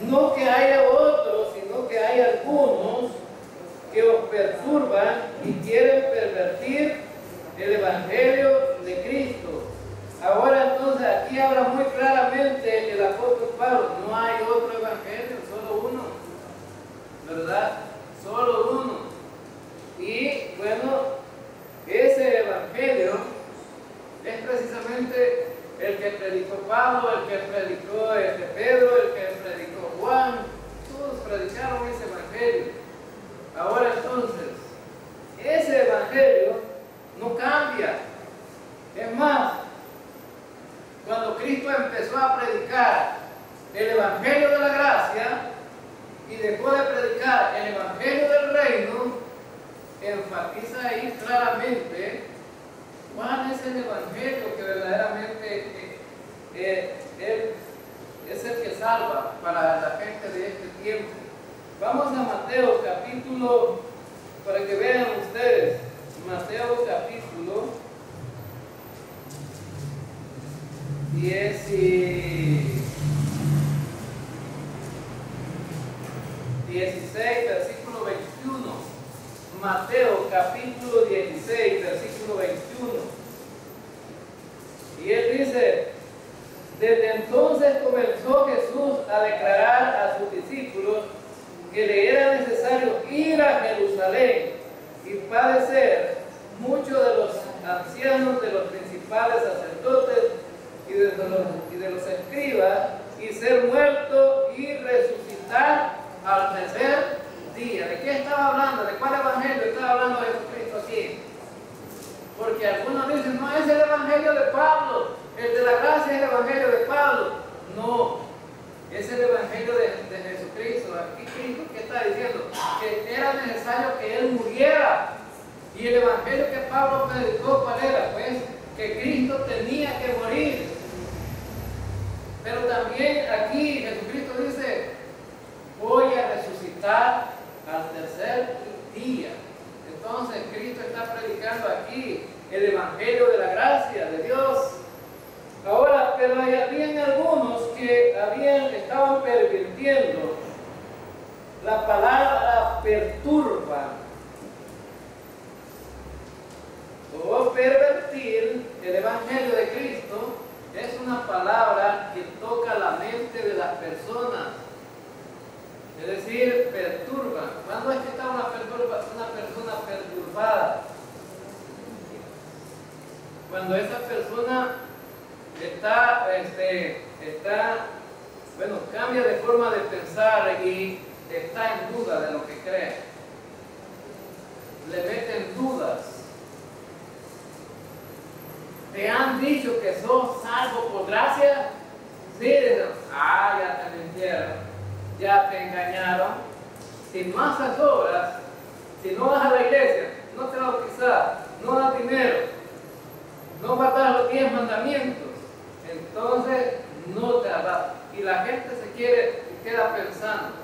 No que haya otros, sino que hay algunos que os perturban y quieren pervertir el Evangelio de Cristo. Ahora entonces, aquí habla muy claramente el apóstol Pablo, no hay otro Evangelio, solo uno, ¿verdad? Solo uno. Y bueno, ese Evangelio es precisamente el que predicó Pablo, el que predicó Pedro, el que predicó Juan. Todos predicaron ese Evangelio. Ahora entonces, ese Evangelio no cambia. Es más, cuando Cristo empezó a predicar el Evangelio de la gracia y dejó de predicar el Evangelio del reino, enfatiza ahí claramente cuál es el Evangelio que verdaderamente es el que salva para la gente de este tiempo. Vamos a Mateo capítulo, para que vean ustedes, Mateo capítulo 16, versículo 21. Mateo capítulo 16, versículo 21. Y él dice: desde entonces comenzó Jesús a declarar a sus discípulos que le era necesario ir a Jerusalén y padecer muchos de los ancianos, de los principales sacerdotes y de los escribas, y ser muerto y resucitar al tercer día. ¿De qué estaba hablando? ¿De cuál evangelio estaba hablando Jesucristo aquí? Porque algunos dicen: no, es el evangelio de Pablo, el de la gracia es el evangelio de Pablo. No, es el evangelio de Jesucristo. Aquí Cristo, ¿qué está diciendo? Que era necesario que Él muriera. Y el evangelio que Pablo predicó, ¿cuál era? Pues que Cristo tenía que morir. Pero también aquí Jesucristo dice: voy a resucitar al tercer día. Entonces Cristo está predicando aquí el evangelio de la gracia de Dios. Ahora, pero habían algunos que estaban pervirtiendo la palabra perturba o pervertir el evangelio de Cristo. Es una palabra que toca la mente de las personas, es decir, perturba. ¿Cuándo es que está una persona perturbada? Cuando esa persona cambia de forma de pensar y está en duda de lo que cree. Le meten dudas. ¿Te han dicho que sos salvo por gracia? Sí, dicen: ya te mintieron, ya te engañaron. Si no haces obras, si no vas a la iglesia, no te bautizas, no das dinero, no guardas los 10 mandamientos, entonces no te harás. Y la gente se queda pensando: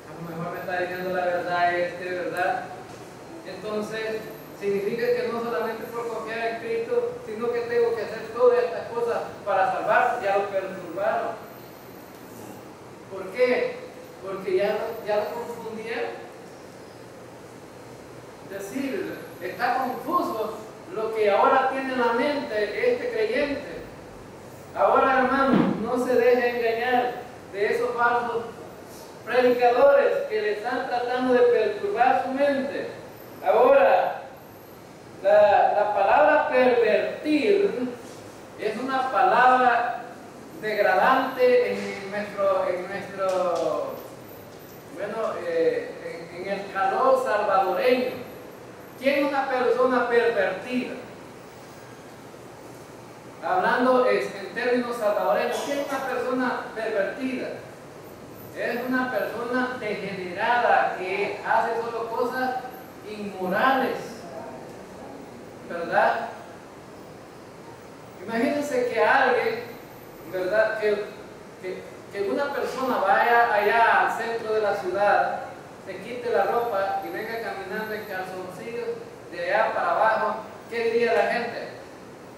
a lo mejor me está diciendo la verdad ¿verdad? Entonces significa que no solamente por confiar en Cristo, sino que tengo que hacer todas estas cosas para salvar. Ya lo perturbaron. ¿Por qué? Porque ya lo confundieron. Es decir, está confuso lo que ahora tiene en la mente este creyente. Ahora, hermanos, no se deje engañar de esos falsos predicadores que le están tratando de perturbar su mente. Ahora, la palabra pervertir es una palabra degradante en el calor salvadoreño. ¿Quién es una persona pervertida? Hablando en términos salvadoreños, ¿quién es una persona pervertida? Es una persona degenerada que hace solo cosas inmorales, ¿verdad? Imagínense que alguien, ¿verdad? Que una persona vaya allá al centro de la ciudad, se quite la ropa y venga caminando en calzoncillos de allá para abajo. ¿Qué diría la gente?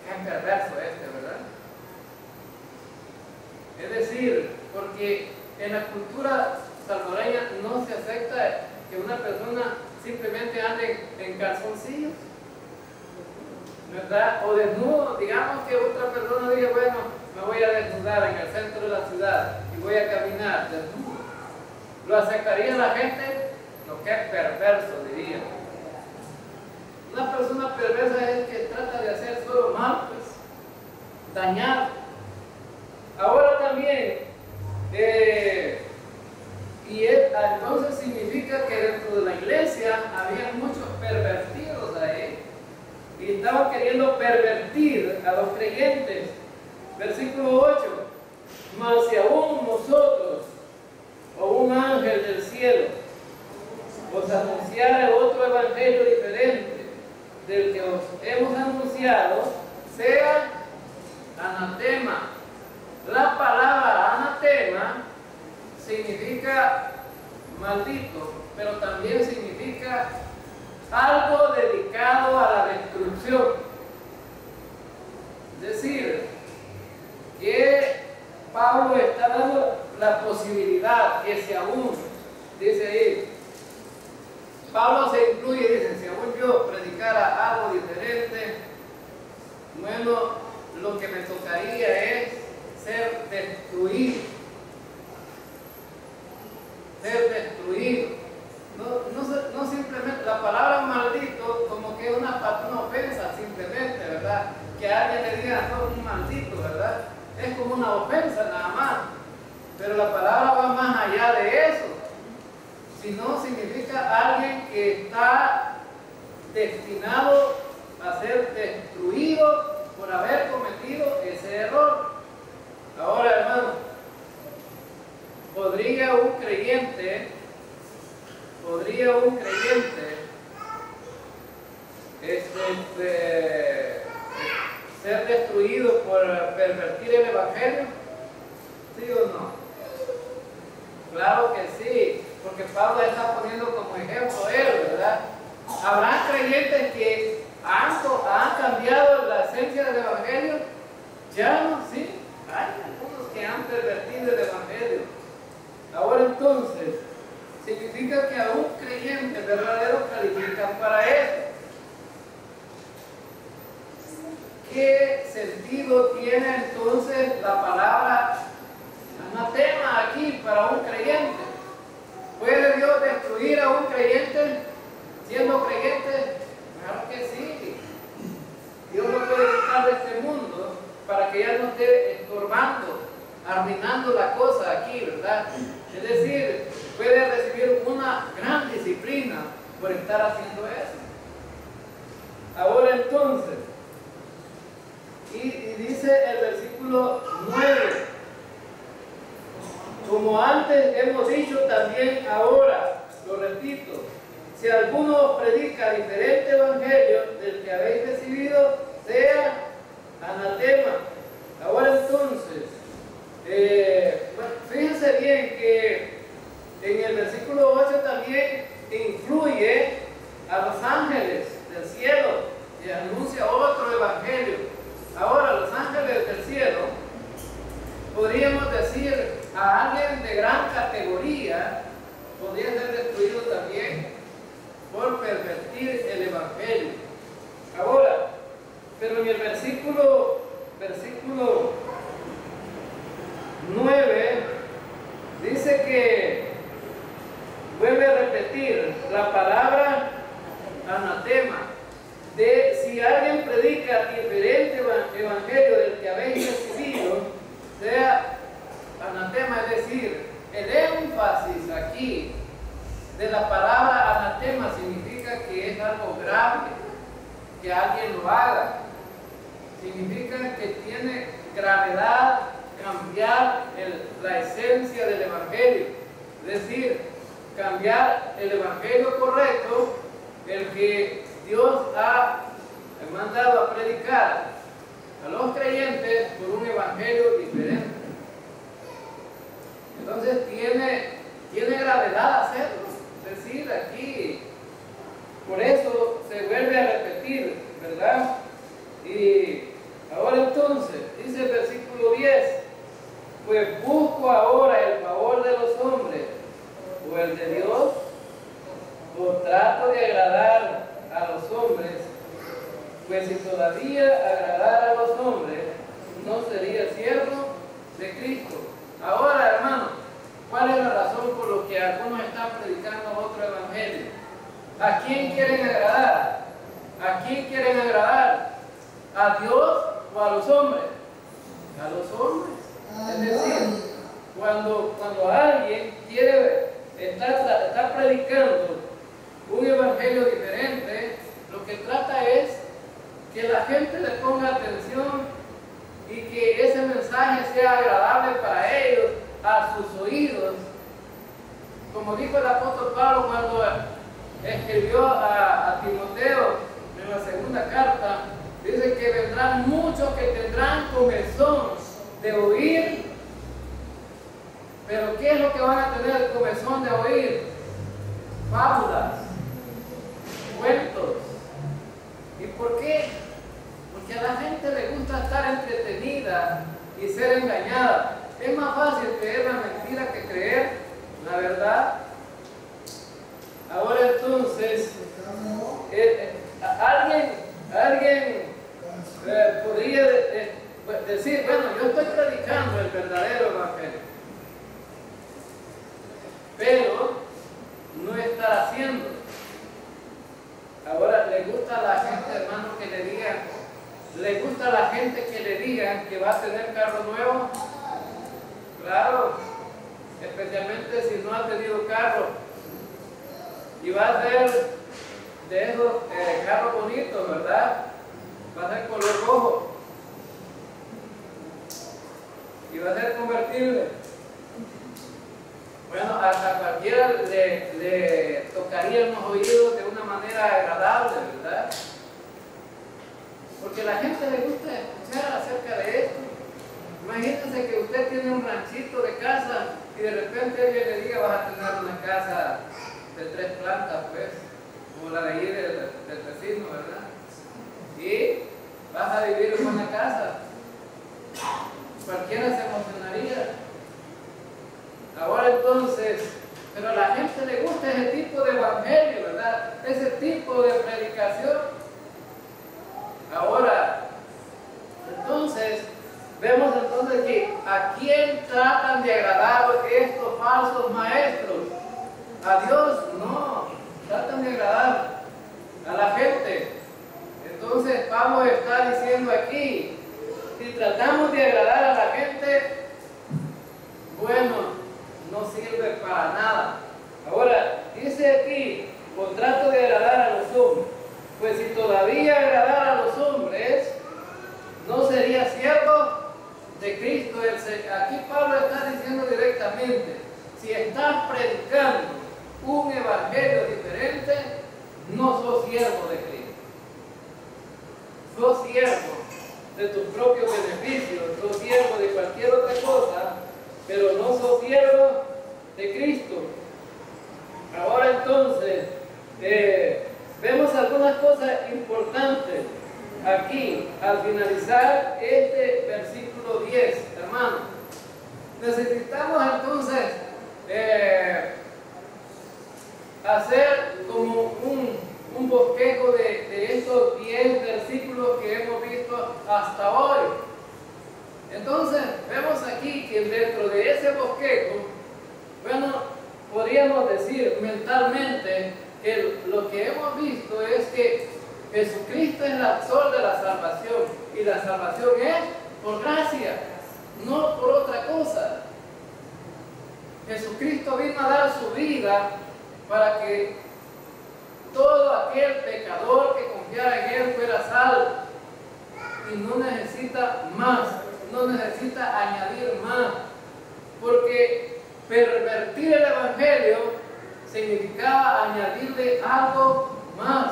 Qué perverso ¿verdad? Es decir, porque en la cultura salvadoreña no se acepta que una persona simplemente ande en calzoncillos, ¿verdad? O desnudo. Digamos que otra persona diga: bueno, me voy a desnudar en el centro de la ciudad y voy a caminar desnudo. ¿Lo aceptaría la gente? Lo que es perverso, diría. Una persona perversa es que trata de hacer solo mal, pues, dañar. Ahora también, entonces significa que dentro de la iglesia había muchos pervertidos ahí y estaban queriendo pervertir a los creyentes. Versículo 8: mas si aún nosotros o un ángel del cielo os anunciara otro evangelio diferente del que os hemos anunciado, sea anatema. La palabra anatema significa maldito, pero también significa algo dedicado a la destrucción. Es decir, que Pablo está dando la posibilidad que si aún, dice ahí, Pablo se incluye y dice, si aún yo predicara algo diferente, bueno, lo que me tocaría es ser destruido. Ser destruido. No simplemente, la palabra maldito como que es una ofensa simplemente, ¿verdad? Que a alguien le diga, no, un maldito, ¿verdad? Es como una ofensa nada más. Pero la palabra va más allá de eso. Sino significa alguien que está destinado a ser destruido por haber cometido ese error. Ahora, hermano, ¿podría un creyente ser destruido por pervertir el evangelio? ¿Sí o no? Claro que sí, porque Pablo está poniendo como ejemplo él, ¿verdad? Habrá creyentes que han cambiado la esencia del evangelio. Ya no, sí, hay algunos que han pervertido el evangelio. Ahora entonces, significa que a un creyente verdadero califican para eso. ¿Qué sentido tiene entonces la palabra anatema aquí para un creyente? ¿Puede Dios destruir a un creyente siendo creyente? Claro que sí. Dios lo puede quitar de este mundo para que ya no esté estorbando, arruinando la cosa aquí, ¿verdad? Es decir, puede recibir una gran disciplina por estar haciendo eso. Ahora entonces, y dice el versículo 9, como antes hemos dicho también ahora, lo repito, si alguno predica diferente evangelio del que habéis recibido, sea anatema. Ahora entonces, fíjense bien que en el versículo 8 también incluye a los ángeles del cielo y anuncia otro evangelio. Ahora, los ángeles del cielo, podríamos decir a alguien de gran categoría, podría ser destruido también por pervertir el evangelio. Ahora, pero en el versículo 9 dice que vuelve a repetir la palabra anatema. De si alguien predica diferente evangelio del que habéis recibido, sea anatema, es decir, el énfasis aquí de la palabra anatema significa que es algo grave, que alguien lo haga. Significa que tiene gravedad cambiar la esencia del evangelio, es decir, cambiar el evangelio correcto, el que Dios ha mandado a predicar a los creyentes por un evangelio diferente. Entonces tiene gravedad hacerlo. Es decir, aquí, por eso se vuelve a repetir, ¿verdad? Y ahora entonces, dice el versículo 10, pues busco ahora el favor de los hombres o el de Dios, o trato de agradar a los hombres, pues si todavía agradara a los hombres, no sería siervo de Cristo. Ahora, hermano, ¿cuál es la razón por lo que algunos están predicando otro evangelio? ¿A quién quieren agradar? ¿A quién quieren agradar? ¿A Dios o a los hombres? A los hombres. Es decir, cuando alguien está predicando un evangelio diferente, lo que trata es que la gente le ponga atención y que ese mensaje sea agradable para ellos, a sus oídos. Como dijo el apóstol Pablo cuando escribió a Timoteo en la segunda carta, dice que vendrán muchos que tendrán comezón de oír. Pero ¿qué es lo que van a tener comezón de oír? Fábulas, cuentos. ¿Y por qué? Porque a la gente le gusta estar entretenida y ser engañada. Es más fácil creer la mentira que creer la verdad. Ahora entonces, está haciendo. Ahora, ¿le gusta a la gente, hermano, que le digan, le gusta a la gente que le digan que va a tener carro nuevo? Claro, especialmente si no ha tenido carro y va a ser de esos carros bonitos, ¿verdad? Va a ser color rojo y va a ser convertible. Bueno, a cualquiera le tocaría los oídos de una manera agradable, ¿verdad? Porque a la gente le gusta escuchar acerca de esto. Imagínense que usted tiene un ranchito de casa y de repente alguien le diga: vas a tener una casa de 3 plantas, pues, como la de ahí del vecino, ¿verdad? Y vas a vivir en una casa. Cualquiera se emocionaría. Ahora entonces, pero a la gente le gusta ese tipo de evangelio, ¿verdad? Ese tipo de predicación. Ahora, entonces, vemos entonces que ¿a quién tratan de agradar estos falsos maestros? ¿A Dios? No, tratan de agradar a la gente. Entonces Pablo está diciendo aquí, si tratamos de agradar a la gente, bueno, no sirve para nada. Ahora, dice aquí, por trato de agradar a los hombres. Pues si todavía agradar a los hombres, no sería siervo de Cristo. Aquí Pablo está diciendo directamente, si estás predicando un evangelio diferente, no sos siervo de Cristo. Sos siervo de tus propios beneficios, sos siervo de cualquier otra cosa, pero no sos siervo de Cristo. Ahora entonces, vemos algunas cosas importantes aquí al finalizar este versículo 10, hermano. Necesitamos entonces hacer como un bosquejo de estos 10 versículos que hemos visto hasta hoy. Entonces, vemos aquí que dentro de ese bosquejo, bueno, podríamos decir mentalmente que lo que hemos visto es que Jesucristo es el autor de la salvación, y la salvación es por gracia, no por otra cosa. Jesucristo vino a dar su vida para que todo aquel pecador que confiara en Él fuera salvo, y no necesita más, no necesita añadir más, porque pervertir el evangelio significaba añadirle algo más.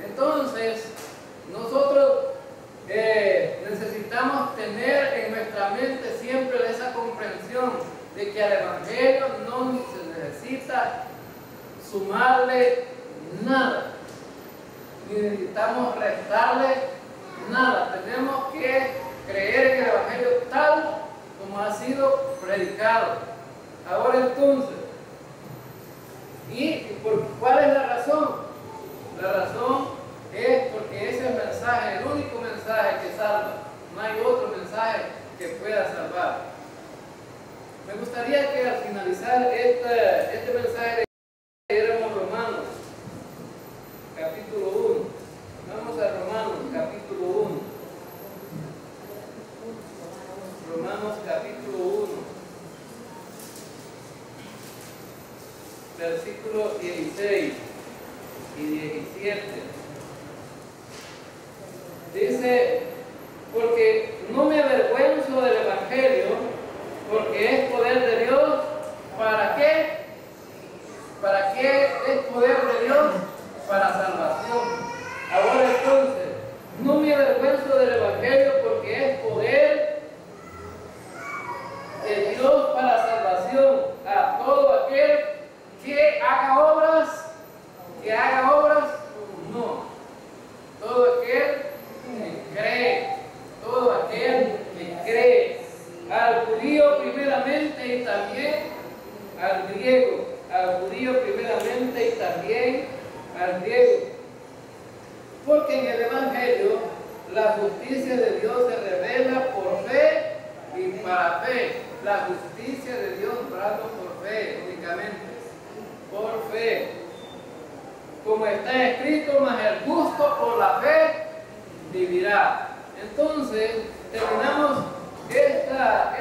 Entonces, nosotros necesitamos tener en nuestra mente siempre esa comprensión de que al evangelio no se necesita sumarle nada, ni necesitamos restarle nada. Tenemos que creer en el evangelio tal como ha sido predicado. Ahora entonces, ¿cuál es la razón? La razón es porque ese mensaje, el único mensaje que salva. No hay otro mensaje que pueda salvar. Me gustaría que al finalizar este mensaje leyéramos Romanos, capítulo 1. Vamos a Romanos, capítulo 1. Romanos, capítulo 1. Versículos 16 y 17. Dice: porque no me avergüenzo del evangelio, porque es poder de Dios. ¿Para qué? ¿Para qué es poder de Dios? Para salvación. Ahora entonces, no me avergüenzo del evangelio porque es poder de Dios para salvación a todo aquel que haga obras, no. Todo aquel que cree, todo aquel que cree, al judío primeramente y también al griego, al judío primeramente y también al griego. Porque en el evangelio la justicia de Dios se revela por fe y para fe. La justicia de Dios brada por fe únicamente. Por fe. como está escrito, mas el justo por la fe vivirá. Entonces, terminamos esta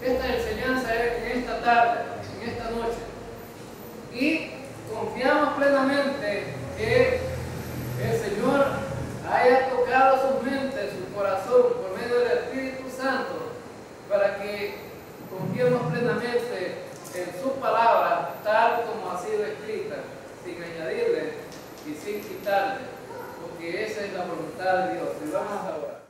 enseñanza en esta tarde, en esta noche, y confiamos plenamente que el Señor haya tocado sus mentes, su corazón, por medio del Espíritu Santo, para que confiemos plenamente en su palabra, tal como ha sido escrita, sin añadirle y sin quitarle, porque esa es la voluntad de Dios. Y vamos a orar.